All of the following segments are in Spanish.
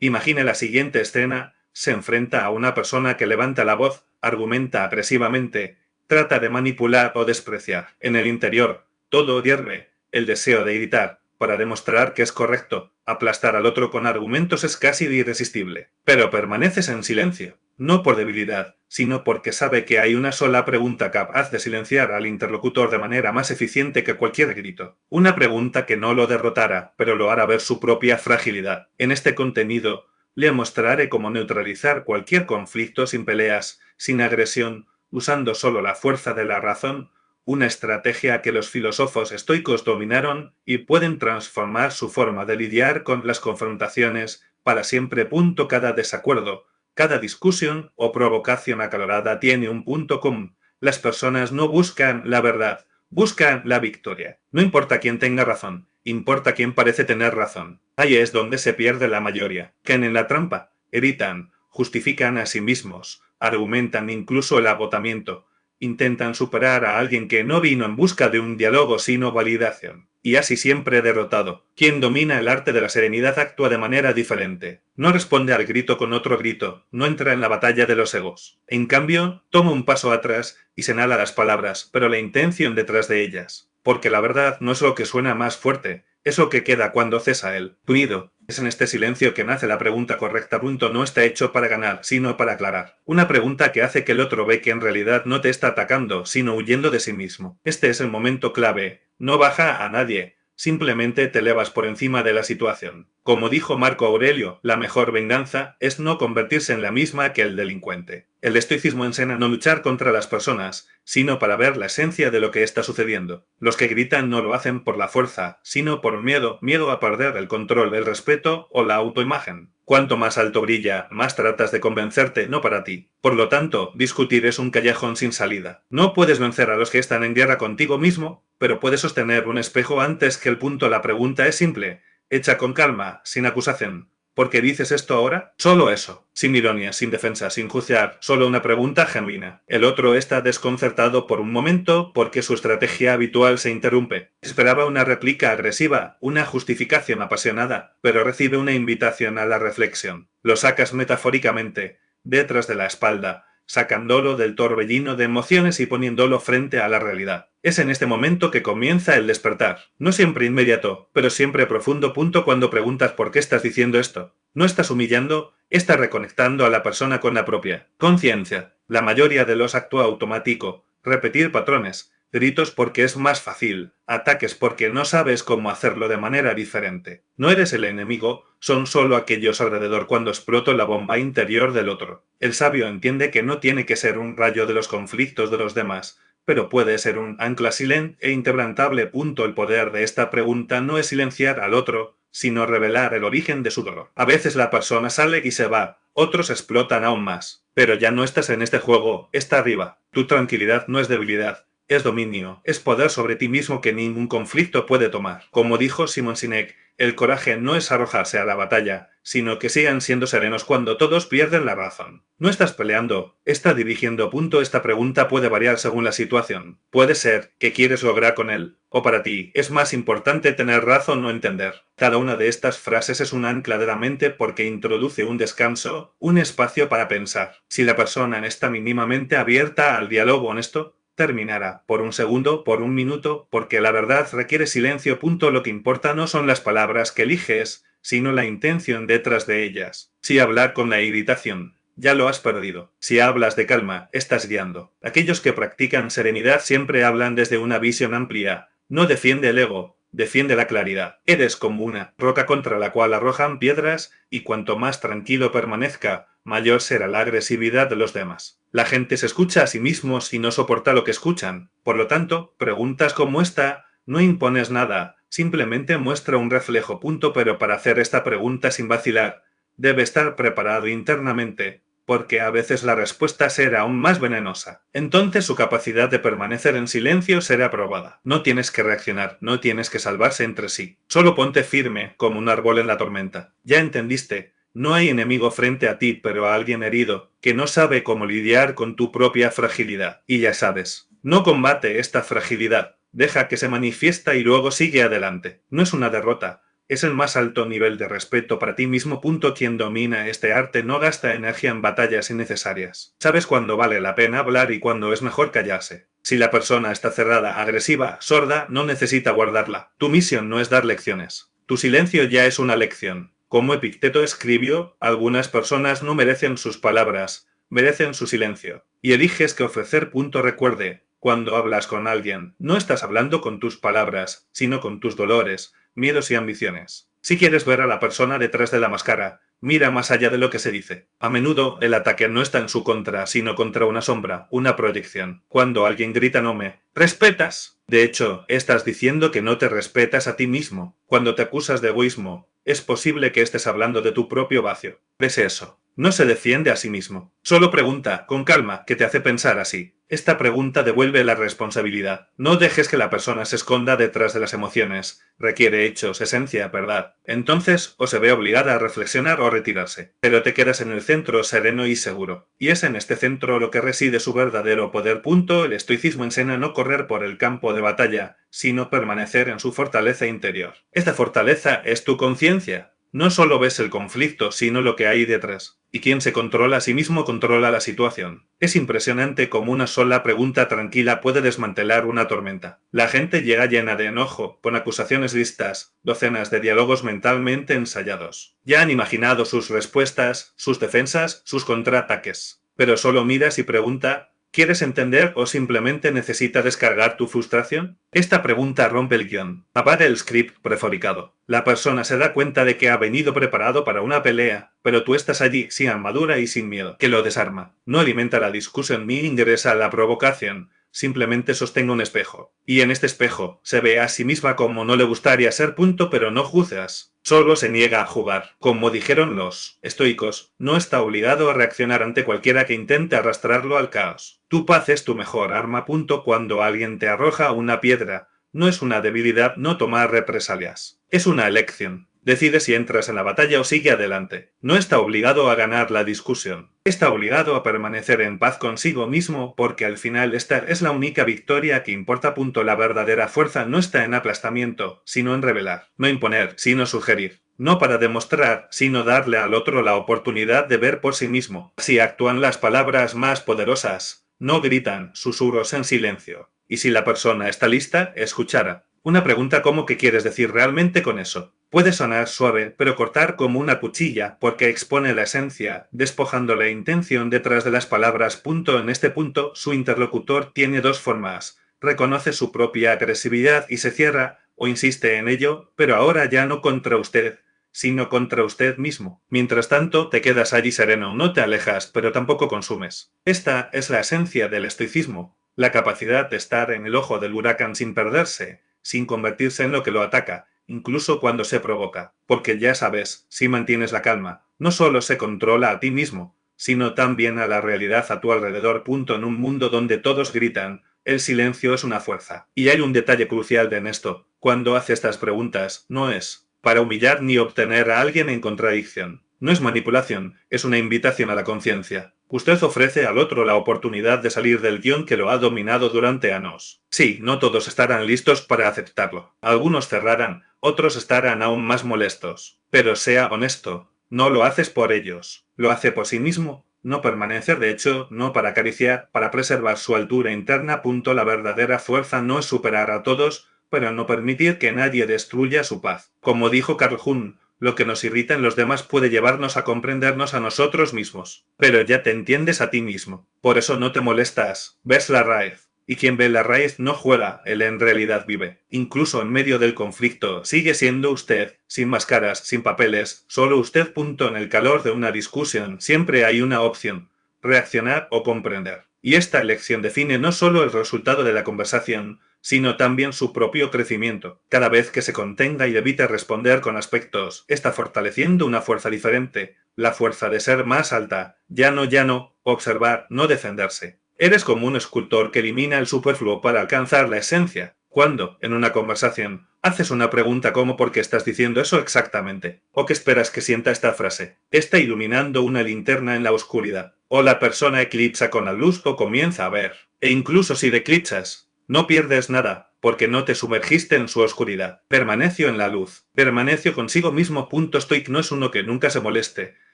Imagine la siguiente escena: se enfrenta a una persona que levanta la voz, argumenta agresivamente, trata de manipular o despreciar. En el interior, todo hierve, el deseo de gritar, para demostrar que es correcto. Aplastar al otro con argumentos es casi irresistible. Pero permaneces en silencio, no por debilidad, sino porque sabe que hay una sola pregunta capaz de silenciar al interlocutor de manera más eficiente que cualquier grito. Una pregunta que no lo derrotará, pero lo hará ver su propia fragilidad. En este contenido, le mostraré cómo neutralizar cualquier conflicto sin peleas, sin agresión, usando solo la fuerza de la razón, una estrategia que los filósofos estoicos dominaron y pueden transformar su forma de lidiar con las confrontaciones para siempre. Cada desacuerdo, cada discusión o provocación acalorada tiene un punto común: las personas no buscan la verdad, buscan la victoria. No importa quién tenga razón, importa quién parece tener razón. Ahí es donde se pierde la mayoría. Caen en la trampa, evitan, justifican a sí mismos, argumentan incluso el agotamiento, intentan superar a alguien que no vino en busca de un diálogo sino validación. Y así siempre derrotado. Quien domina el arte de la serenidad actúa de manera diferente. No responde al grito con otro grito, no entra en la batalla de los egos. En cambio, toma un paso atrás y señala las palabras, pero la intención detrás de ellas. Porque la verdad no es lo que suena más fuerte, es lo que queda cuando cesa el ruido. Es en este silencio que nace la pregunta correcta. No está hecho para ganar, sino para aclarar. Una pregunta que hace que el otro ve que en realidad no te está atacando, sino huyendo de sí mismo. Este es el momento clave. No baja a nadie, simplemente te elevas por encima de la situación. Como dijo Marco Aurelio, la mejor venganza es no convertirse en la misma que el delincuente. El estoicismo enseña a no luchar contra las personas, sino para ver la esencia de lo que está sucediendo. Los que gritan no lo hacen por la fuerza, sino por miedo a perder el control, el respeto o la autoimagen. Cuanto más alto brilla, más tratas de convencerte, no para ti. Por lo tanto, discutir es un callejón sin salida. No puedes vencer a los que están en guerra contigo mismo, pero puedes sostener un espejo antes que el punto. La pregunta es simple, hecha con calma, sin acusación. ¿Por qué dices esto ahora? Solo eso, sin ironía, sin defensa, sin juzgar, solo una pregunta genuina. El otro está desconcertado por un momento porque su estrategia habitual se interrumpe. Esperaba una réplica agresiva, una justificación apasionada, pero recibe una invitación a la reflexión. Lo sacas metafóricamente, detrás de la espalda, sacándolo del torbellino de emociones y poniéndolo frente a la realidad. Es en este momento que comienza el despertar. No siempre inmediato, pero siempre profundo. Cuando preguntas por qué estás diciendo esto, no estás humillando, estás reconectando a la persona con la propia conciencia. La mayoría de los actúa automático, repetir patrones, gritos porque es más fácil, ataques porque no sabes cómo hacerlo de manera diferente. No eres el enemigo, son solo aquellos alrededor cuando explotó la bomba interior del otro. El sabio entiende que no tiene que ser un rayo de los conflictos de los demás, pero puede ser un ancla silente e inquebrantable. El poder de esta pregunta no es silenciar al otro, sino revelar el origen de su dolor. A veces la persona sale y se va, otros explotan aún más. Pero ya no estás en este juego, está arriba. Tu tranquilidad no es debilidad, es dominio, es poder sobre ti mismo que ningún conflicto puede tomar. Como dijo Simon Sinek, el coraje no es arrojarse a la batalla, sino que sigan siendo serenos cuando todos pierden la razón. No estás peleando, estás dirigiendo. Esta pregunta puede variar según la situación. Puede ser que quieres lograr con él, o para ti es más importante tener razón o entender. Cada una de estas frases es un ancla de la mente porque introduce un descanso, un espacio para pensar. Si la persona está mínimamente abierta al diálogo honesto, terminará, por un segundo, por un minuto, porque la verdad requiere silencio. Lo que importa no son las palabras que eliges, sino la intención detrás de ellas. Si hablar con la irritación, ya lo has perdido. Si hablas de calma, estás guiando. Aquellos que practican serenidad siempre hablan desde una visión amplia. No defiende el ego, defiende la claridad. Eres como una roca contra la cual arrojan piedras, y cuanto más tranquilo permanezca, mayor será la agresividad de los demás. La gente se escucha a sí mismo si no soporta lo que escuchan. Por lo tanto, preguntas como esta, no impones nada, simplemente muestra un reflejo. Pero para hacer esta pregunta sin vacilar, debe estar preparado internamente, porque a veces la respuesta será aún más venenosa. Entonces su capacidad de permanecer en silencio será probada. No tienes que reaccionar, no tienes que salvarse entre sí. Solo ponte firme como un árbol en la tormenta. Ya entendiste. No hay enemigo frente a ti, pero a alguien herido, que no sabe cómo lidiar con tu propia fragilidad. Y ya sabes, no combate esta fragilidad, deja que se manifiesta y luego sigue adelante. No es una derrota, Es el más alto nivel de respeto para ti mismo. Quien domina este arte no gasta energía en batallas innecesarias. Sabes cuándo vale la pena hablar y cuándo es mejor callarse. Si la persona está cerrada, agresiva, sorda, no necesita guardarla. Tu misión no es dar lecciones. Tu silencio ya es una lección. Como Epicteto escribió, algunas personas no merecen sus palabras, merecen su silencio. Y eliges qué ofrecer. Recuerde, cuando hablas con alguien, no estás hablando con tus palabras, sino con tus dolores, miedos y ambiciones. Si quieres ver a la persona detrás de la máscara, mira más allá de lo que se dice. A menudo el ataque no está en su contra, sino contra una sombra, una proyección. Cuando alguien grita no me respetas, de hecho, estás diciendo que no te respetas a ti mismo. Cuando te acusas de egoísmo, es posible que estés hablando de tu propio vacío. ¿Ves eso? No se defiende a sí mismo. Solo pregunta, con calma, que te hace pensar así. Esta pregunta devuelve la responsabilidad. No dejes que la persona se esconda detrás de las emociones. Requiere hechos, esencia, verdad. Entonces, o se ve obligada a reflexionar o retirarse. Pero te quedas en el centro sereno y seguro. Y es en este centro lo que reside su verdadero poder. El estoicismo enseña a no correr por el campo de batalla, sino permanecer en su fortaleza interior. Esta fortaleza es tu conciencia. No solo ves el conflicto, sino lo que hay detrás. Y quien se controla a sí mismo controla la situación. Es impresionante cómo una sola pregunta tranquila puede desmantelar una tormenta. La gente llega llena de enojo, con acusaciones listas, docenas de diálogos mentalmente ensayados. Ya han imaginado sus respuestas, sus defensas, sus contraataques. Pero solo miras y pregunta: ¿quieres entender o simplemente necesitas descargar tu frustración? Esta pregunta rompe el guión. Apaga el script prefabricado. La persona se da cuenta de que ha venido preparado para una pelea, pero tú estás allí sin armadura y sin miedo, que lo desarma. No alimenta la discusión ni ingresa la provocación. Simplemente sostenga un espejo. Y en este espejo se ve a sí misma como no le gustaría ser, pero no juzgas. Solo se niega a jugar. Como dijeron los estoicos, no está obligado a reaccionar ante cualquiera que intente arrastrarlo al caos. Tu paz es tu mejor arma. Cuando alguien te arroja una piedra, no es una debilidad no tomar represalias. Es una elección. Decide si entras en la batalla o sigue adelante. No está obligado a ganar la discusión. Está obligado a permanecer en paz consigo mismo, porque al final esta es la única victoria que importa. La verdadera fuerza no está en aplastamiento, sino en revelar. No imponer, sino sugerir. No para demostrar, sino darle al otro la oportunidad de ver por sí mismo. Así actúan las palabras más poderosas. No gritan, susurros en silencio. Y si la persona está lista, escuchará. Una pregunta como: ¿qué quieres decir realmente con eso? Puede sonar suave, pero cortar como una cuchilla, porque expone la esencia, despojando la intención detrás de las palabras. En este punto, su interlocutor tiene dos formas. Reconoce su propia agresividad y se cierra, o insiste en ello, pero ahora ya no contra usted, sino contra usted mismo. Mientras tanto, te quedas allí sereno, no te alejas, pero tampoco consumes. Esta es la esencia del estoicismo, la capacidad de estar en el ojo del huracán sin perderse, sin convertirse en lo que lo ataca, incluso cuando se provoca, porque ya sabes, si mantienes la calma, no solo se controla a ti mismo, sino también a la realidad a tu alrededor. En un mundo donde todos gritan, el silencio es una fuerza. Y hay un detalle crucial en esto: cuando hace estas preguntas, no es para humillar ni obtener a alguien en contradicción. No es manipulación, es una invitación a la conciencia. Usted ofrece al otro la oportunidad de salir del guión que lo ha dominado durante años. Sí, no todos estarán listos para aceptarlo. Algunos cerrarán, otros estarán aún más molestos. Pero sea honesto, no lo haces por ellos, lo hace por sí mismo. No permanecer, de hecho, no para acariciar, para preservar su altura interna. La verdadera fuerza no es superar a todos, pero no permitir que nadie destruya su paz. Como dijo Carl Jung, lo que nos irrita en los demás puede llevarnos a comprendernos a nosotros mismos. Pero ya te entiendes a ti mismo. Por eso no te molestas. Ves la raíz. Y quien ve la raíz no juega, él en realidad vive. Incluso en medio del conflicto, sigue siendo usted, sin máscaras, sin papeles, solo usted. En el calor de una discusión, siempre hay una opción: reaccionar o comprender. Y esta elección define no solo el resultado de la conversación, sino también su propio crecimiento. Cada vez que se contenga y evite responder con aspectos, está fortaleciendo una fuerza diferente, la fuerza de ser más alta, ya no, observar, no defenderse. Eres como un escultor que elimina el superfluo para alcanzar la esencia. Cuando, en una conversación, haces una pregunta como ¿por qué estás diciendo eso exactamente? ¿O qué esperas que sienta esta frase? Está iluminando una linterna en la oscuridad. O la persona eclipsa con la luz o comienza a ver. E incluso si eclipsas, no pierdes nada. porque no te sumergiste en su oscuridad. Permaneció en la luz. Permaneció consigo mismo. Stoic no es uno que nunca se moleste,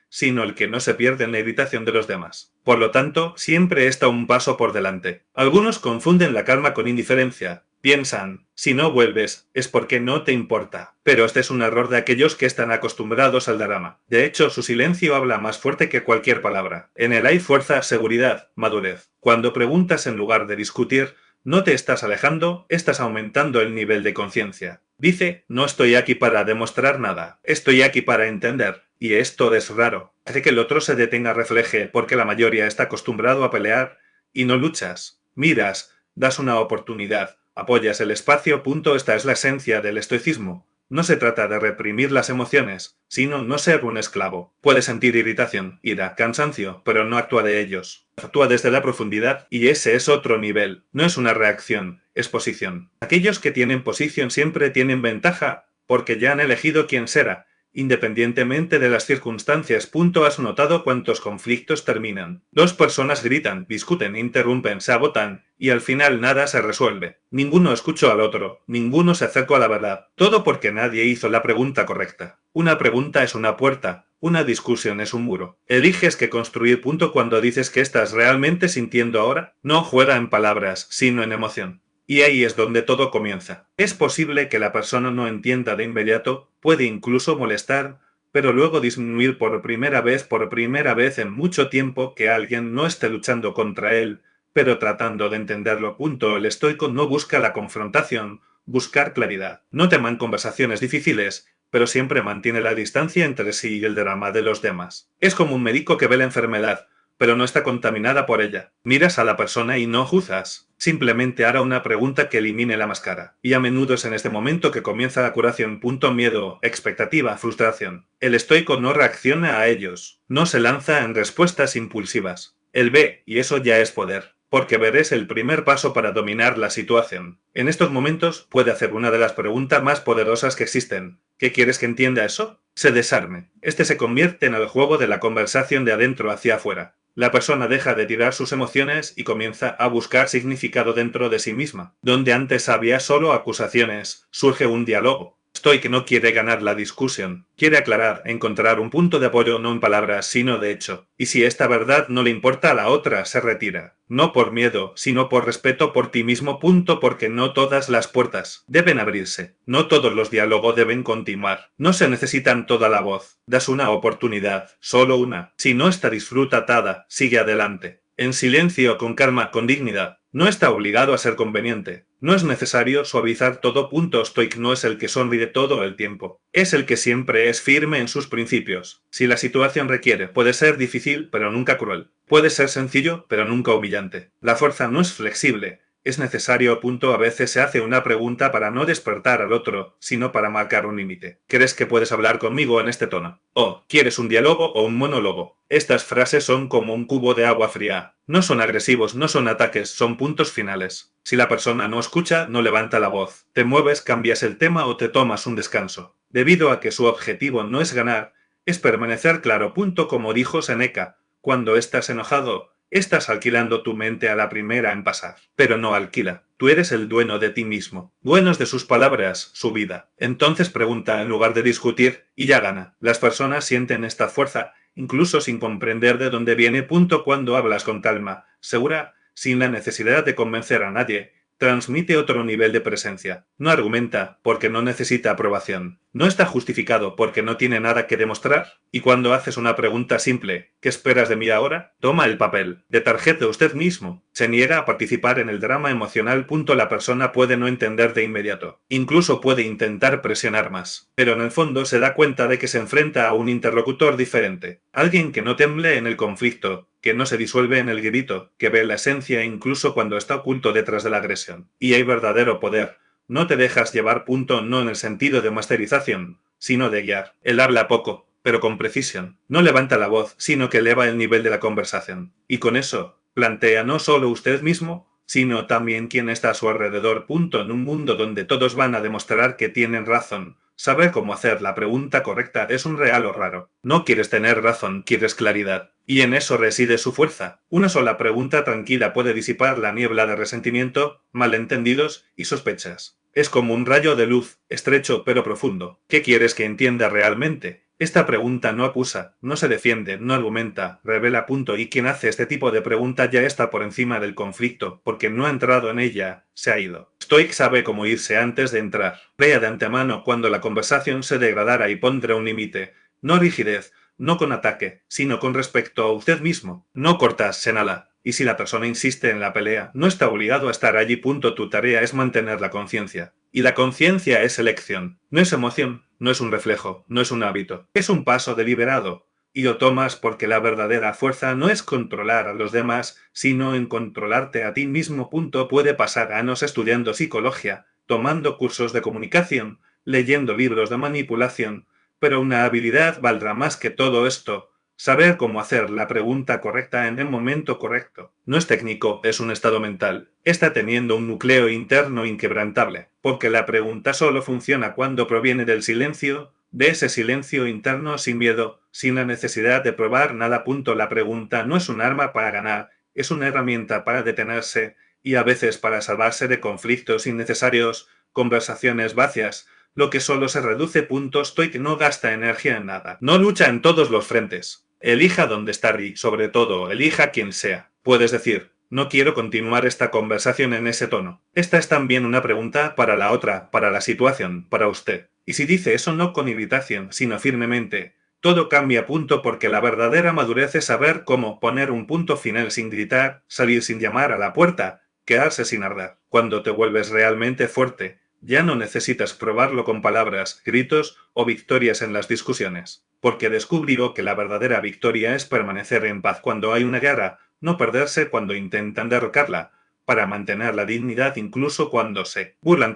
sino el que no se pierde en la irritación de los demás. Por lo tanto, siempre está un paso por delante. Algunos confunden la calma con indiferencia. Piensan, si no vuelves, es porque no te importa. Pero este es un error de aquellos que están acostumbrados al drama. De hecho, su silencio habla más fuerte que cualquier palabra. En él hay fuerza, seguridad, madurez. Cuando preguntas en lugar de discutir, no te estás alejando, estás aumentando el nivel de conciencia. Dice, no estoy aquí para demostrar nada, estoy aquí para entender. Y esto es raro. Hace que el otro se detenga, refleje, porque la mayoría está acostumbrado a pelear, y no luchas. Miras, das una oportunidad, apoyas el espacio. Esta es la esencia del estoicismo. No se trata de reprimir las emociones, sino no ser un esclavo. Puede sentir irritación, ira, cansancio, pero no actúa de ellos. Actúa desde la profundidad, y ese es otro nivel. No es una reacción, es posición. Aquellos que tienen posición siempre tienen ventaja, porque ya han elegido quién será, independientemente de las circunstancias. ¿Has notado cuántos conflictos terminan? Dos personas gritan, discuten, interrumpen, se agotan, y al final nada se resuelve. Ninguno escuchó al otro, ninguno se acercó a la verdad. Todo porque nadie hizo la pregunta correcta. Una pregunta es una puerta, una discusión es un muro. Eliges qué construir. Cuando dices que estás realmente sintiendo ahora, no juega en palabras, sino en emoción. Y ahí es donde todo comienza. Es posible que la persona no entienda de inmediato, puede incluso molestar, pero luego disminuir por primera vez en mucho tiempo que alguien no esté luchando contra él, pero tratando de entenderlo. El estoico no busca la confrontación, buscar claridad. No teman conversaciones difíciles, pero siempre mantiene la distancia entre sí y el drama de los demás. Es como un médico que ve la enfermedad, pero no está contaminada por ella. Miras a la persona y no juzgas. Simplemente hará una pregunta que elimine la máscara. Y a menudo es en este momento que comienza la curación. Miedo, expectativa, frustración. El estoico no reacciona a ellos. No se lanza en respuestas impulsivas. Él ve, y eso ya es poder. Porque ver es el primer paso para dominar la situación. En estos momentos puede hacer una de las preguntas más poderosas que existen. ¿Qué quieres que entienda eso? Se desarme. Este se convierte en el juego de la conversación de adentro hacia afuera. La persona deja de tirar sus emociones y comienza a buscar significado dentro de sí misma. Donde antes había solo acusaciones, surge un diálogo. Stoic no quiere ganar la discusión, quiere aclarar, encontrar un punto de apoyo no en palabras, sino de hecho. Y si esta verdad no le importa a la otra, se retira. No por miedo, sino por respeto por ti mismo. Porque no todas las puertas deben abrirse. No todos los diálogos deben continuar. No se necesitan toda la voz. Das una oportunidad, solo una. Si no está disfrutada, sigue adelante. En silencio, con calma, con dignidad. No está obligado a ser conveniente. No es necesario suavizar todo. Stoic no es el que sonríe todo el tiempo. Es el que siempre es firme en sus principios. Si la situación requiere, puede ser difícil, pero nunca cruel. Puede ser sencillo, pero nunca humillante. La fuerza no es flexible. Es necesario. A veces se hace una pregunta para no despertar al otro, sino para marcar un límite. ¿Crees que puedes hablar conmigo en este tono? ¿O quieres un diálogo o un monólogo? Estas frases son como un cubo de agua fría. No son agresivos, no son ataques, son puntos finales. Si la persona no escucha, no levanta la voz. Te mueves, cambias el tema o te tomas un descanso. Debido a que su objetivo no es ganar, es permanecer claro. Como dijo Seneca, cuando estás enojado, estás alquilando tu mente a la primera en pasar. Pero no alquila. Tú eres el dueño de ti mismo. Dueños de sus palabras, su vida. Entonces pregunta en lugar de discutir y ya gana. Las personas sienten esta fuerza, incluso sin comprender de dónde viene. Cuando hablas con calma, segura, sin la necesidad de convencer a nadie, transmite otro nivel de presencia. No argumenta porque no necesita aprobación. No está justificado porque no tiene nada que demostrar. Y cuando haces una pregunta simple, ¿qué esperas de mí ahora? Toma el papel de tarjeta usted mismo. Se niega a participar en el drama emocional. La persona puede no entender de inmediato. Incluso puede intentar presionar más. Pero en el fondo se da cuenta de que se enfrenta a un interlocutor diferente. Alguien que no temble en el conflicto, que no se disuelve en el grito, que ve la esencia incluso cuando está oculto detrás de la agresión. Y hay verdadero poder. No te dejas llevar. No en el sentido de masterización, sino de guiar. Él habla poco, pero con precisión. No levanta la voz, sino que eleva el nivel de la conversación. Y con eso, plantea no solo usted mismo, sino también quien está a su alrededor. En un mundo donde todos van a demostrar que tienen razón, saber cómo hacer la pregunta correcta es un real o raro. No quieres tener razón, quieres claridad. Y en eso reside su fuerza. Una sola pregunta tranquila puede disipar la niebla de resentimiento, malentendidos y sospechas. Es como un rayo de luz, estrecho pero profundo. ¿Qué quieres que entienda realmente? Esta pregunta no acusa, no se defiende, no argumenta, revela punto, y quien hace este tipo de pregunta ya está por encima del conflicto, porque no ha entrado en ella, se ha ido. Stoic sabe cómo irse antes de entrar. Vea de antemano cuando la conversación se degradara y pondrá un límite. No rigidez, no con ataque, sino con respecto a usted mismo. No cortas, señala. Y si la persona insiste en la pelea, no está obligado a estar allí. Tu tarea es mantener la conciencia. Y la conciencia es elección. No es emoción, no es un reflejo, no es un hábito. Es un paso deliberado. Y lo tomas porque la verdadera fuerza no es controlar a los demás, sino en controlarte a ti mismo. Puede pasar años estudiando psicología, tomando cursos de comunicación, leyendo libros de manipulación, pero una habilidad valdrá más que todo esto. Saber cómo hacer la pregunta correcta en el momento correcto. No es técnico, es un estado mental. Está teniendo un núcleo interno inquebrantable, porque la pregunta solo funciona cuando proviene del silencio, de ese silencio interno sin miedo, sin la necesidad de probar nada. La pregunta no es un arma para ganar, es una herramienta para detenerse, y a veces para salvarse de conflictos innecesarios, conversaciones vacías, lo que solo se reduce. Stoic no gasta energía en nada. No lucha en todos los frentes. Elija dónde estar y, sobre todo, elija quien sea. Puedes decir, no quiero continuar esta conversación en ese tono. Esta es también una pregunta para la otra, para la situación, para usted. Y si dice eso no con irritación, sino firmemente, todo cambia. Porque la verdadera madurez es saber cómo poner un punto final sin gritar, salir sin llamar a la puerta, quedarse sin arder. Cuando te vuelves realmente fuerte, ya no necesitas probarlo con palabras, gritos o victorias en las discusiones. Porque descubrió que la verdadera victoria es permanecer en paz cuando hay una guerra, no perderse cuando intentan derrocarla, para mantener la dignidad incluso cuando se burlan.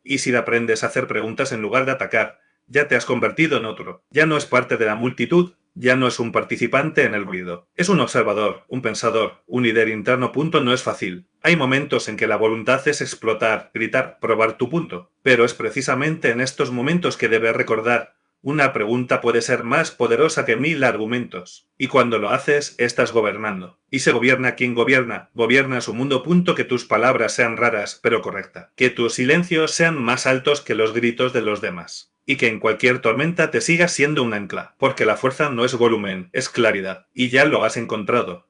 Y si aprendes a hacer preguntas en lugar de atacar, ya te has convertido en otro. Ya no es parte de la multitud, ya no es un participante en el ruido. Es un observador, un pensador, un líder interno. No es fácil. Hay momentos en que la voluntad es explotar, gritar, probar tu punto. Pero es precisamente en estos momentos que debes recordar: una pregunta puede ser más poderosa que 1000 argumentos. Y cuando lo haces, estás gobernando. Y se gobierna quien gobierna. Gobierna su mundo. Que tus palabras sean raras, pero correctas. Que tus silencios sean más altos que los gritos de los demás. Y que en cualquier tormenta te sigas siendo un ancla. Porque la fuerza no es volumen, es claridad. Y ya lo has encontrado.